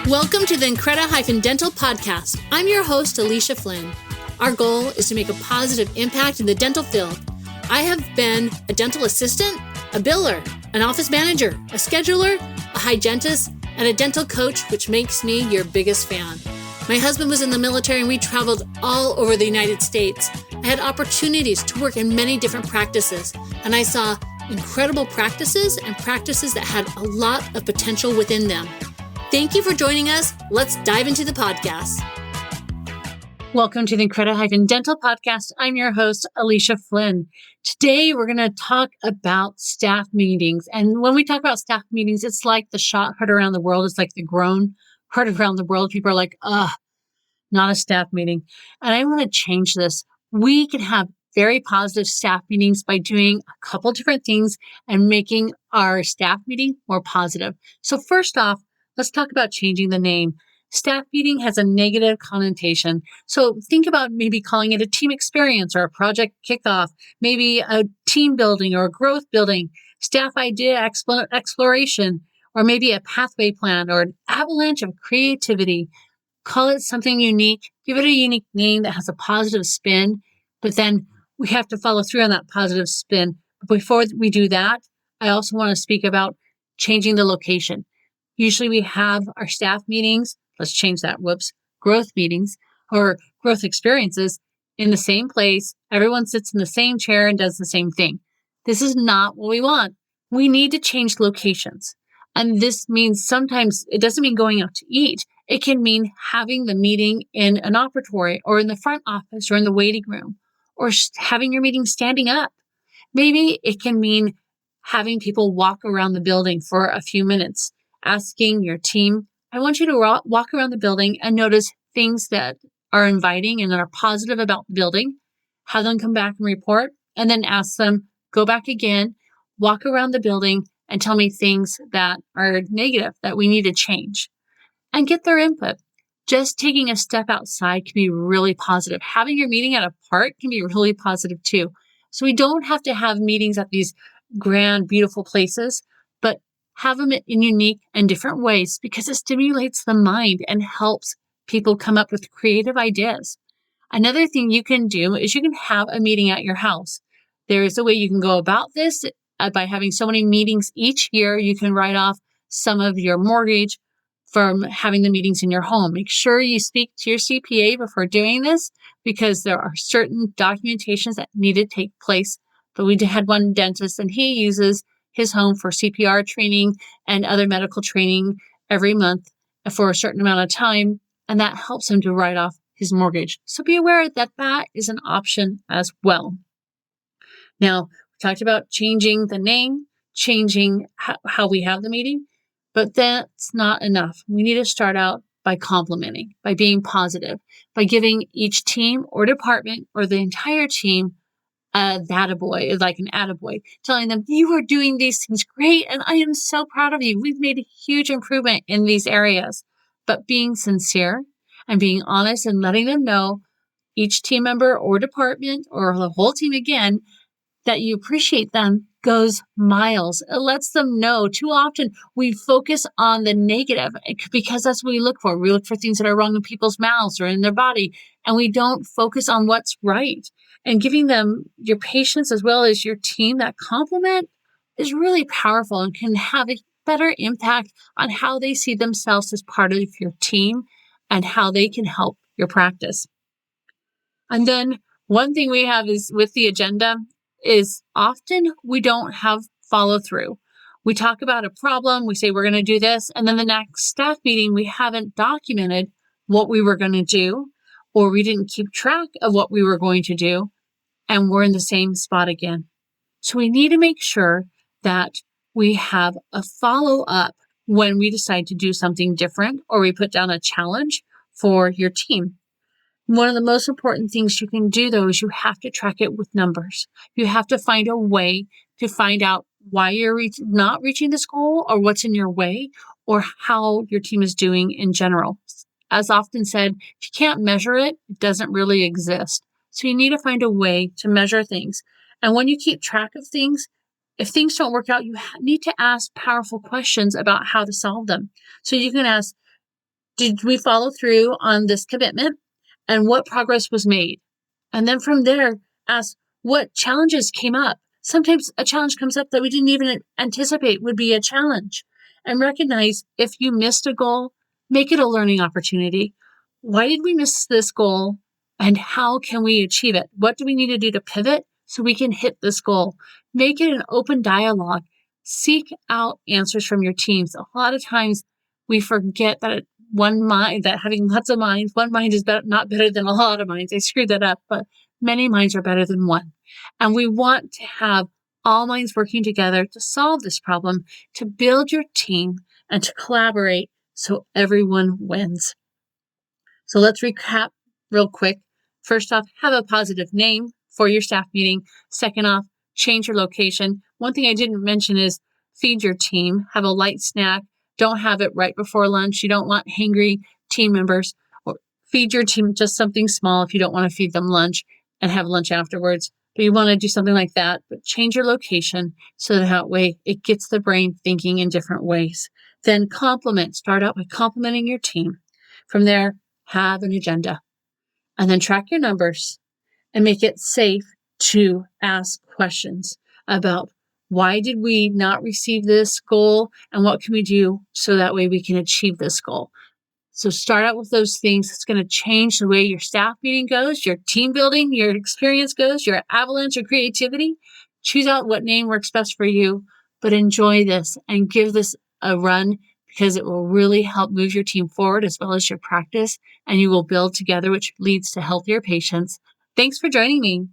Welcome to the Increda-dental podcast. I'm your host, Alicia Flynn. Our goal is to make a positive impact in the dental field. I have been a dental assistant, a biller, an office manager, a scheduler, a hygienist, and a dental coach, which makes me your biggest fan. My husband was in the military and we traveled all over the United States. I had opportunities to work in many different practices, and I saw incredible practices and practices that had a lot of potential within them. Thank you for joining us. Let's dive into the podcast. Welcome to the Increda-dental podcast. I'm your host, Alicia Flynn. Today, we're going to talk about staff meetings. And when we talk about staff meetings, it's like the shot heard around the world. It's like the groan heard around the world. People are like, not a staff meeting. And I want to change this. We can have very positive staff meetings by doing a couple different things and making our staff meeting more positive. So first off, let's talk about changing the name. Staff meeting has a negative connotation. So think about maybe calling it a team experience or a project kickoff, maybe a team building or a growth building, staff idea exploration, or maybe a pathway plan or an avalanche of creativity. Call it something unique. Give it a unique name that has a positive spin, but then we have to follow through on that positive spin. But before we do that, I also want to speak about changing the location. Usually we have our staff meetings, let's change that, growth meetings or growth experiences in the same place. Everyone sits in the same chair and does the same thing. This is not what we want. We need to change locations. And this means sometimes it doesn't mean going out to eat. It can mean having the meeting in an operatory or in the front office or in the waiting room or having your meeting standing up. Maybe it can mean having people walk around the building for a few minutes. Asking your team, I want you to walk around the building and notice things that are inviting and that are positive about the building. Have them come back and report, and then ask them, go back again, walk around the building, and tell me things that are negative that we need to change. And get their input. Just taking a step outside can be really positive. Having your meeting at a park can be really positive too. So we don't have to have meetings at these grand, beautiful places, but have them in unique and different ways because it stimulates the mind and helps people come up with creative ideas. Another thing you can do is you can have a meeting at your house. There is a way you can go about this by having so many meetings each year. You can write off some of your mortgage from having the meetings in your home. Make sure you speak to your CPA before doing this because there are certain documentations that need to take place. But we had one dentist and he uses his home for CPR training and other medical training every month for a certain amount of time, and that helps him to write off his mortgage. So be aware that that is an option as well. Now, we talked about changing the name, changing how we have the meeting, but that's not enough. We need to start out by complimenting, by being positive, by giving each team or department or the entire team like an attaboy, telling them, you are doing these things great, and I am so proud of you. We've made a huge improvement in these areas. But being sincere and being honest and letting them know, each team member or department or the whole team again, that you appreciate them goes miles. It lets them know. Too often we focus on the negative because that's what we look for. We look for things that are wrong in people's mouths or in their body, and we don't focus on what's right. And giving them, your patients as well as your team, that compliment is really powerful and can have a better impact on how they see themselves as part of your team and how they can help your practice. And then one thing we have is with the agenda is often we don't have follow through. We talk about a problem, we say we're going to do this, and then the next staff meeting, we haven't documented what we were going to do, or we didn't keep track of what we were going to do, and we're in the same spot again. So we need to make sure that we have a follow-up when we decide to do something different, or we put down a challenge for your team. One of the most important things you can do, though, is you have to track it with numbers. You have to find a way to find out why you're not reaching this goal or what's in your way or how your team is doing in general. As often said, if you can't measure it, it doesn't really exist. So you need to find a way to measure things. And when you keep track of things, if things don't work out, you need to ask powerful questions about how to solve them. So you can ask, Did we follow through on this commitment? And what progress was made? And then from there, ask what challenges came up. Sometimes a challenge comes up that we didn't even anticipate would be a challenge. And recognize if you missed a goal, make it a learning opportunity. Why did we miss this goal? And how can we achieve it? What do we need to do to pivot so we can hit this goal? Make it an open dialogue. Seek out answers from your teams. A lot of times we forget that that having lots of minds, one mind is not better than a lot of minds. I screwed that up, but many minds are better than one. And we want to have all minds working together to solve this problem, to build your team and to collaborate so everyone wins. So let's recap real quick. First off, have a positive name for your staff meeting. Second off, change your location. One thing I didn't mention is feed your team. Have a light snack. Don't have it right before lunch. You don't want hangry team members. Or feed your team just something small if you don't want to feed them lunch and have lunch afterwards. But you want to do something like that, but change your location so that way it gets the brain thinking in different ways. Then compliment. Start out by complimenting your team. From there, have an agenda. And then track your numbers and make it safe to ask questions about why did we not receive this goal and what can we do so that way we can achieve this goal. So start out with those things. It's going to change the way your staff meeting goes, your team building, your experience goes, your avalanche of creativity. Choose out what name works best for you, but enjoy this and give this a run because it will really help move your team forward as well as your practice, and you will build together, which leads to healthier patients. Thanks for joining me.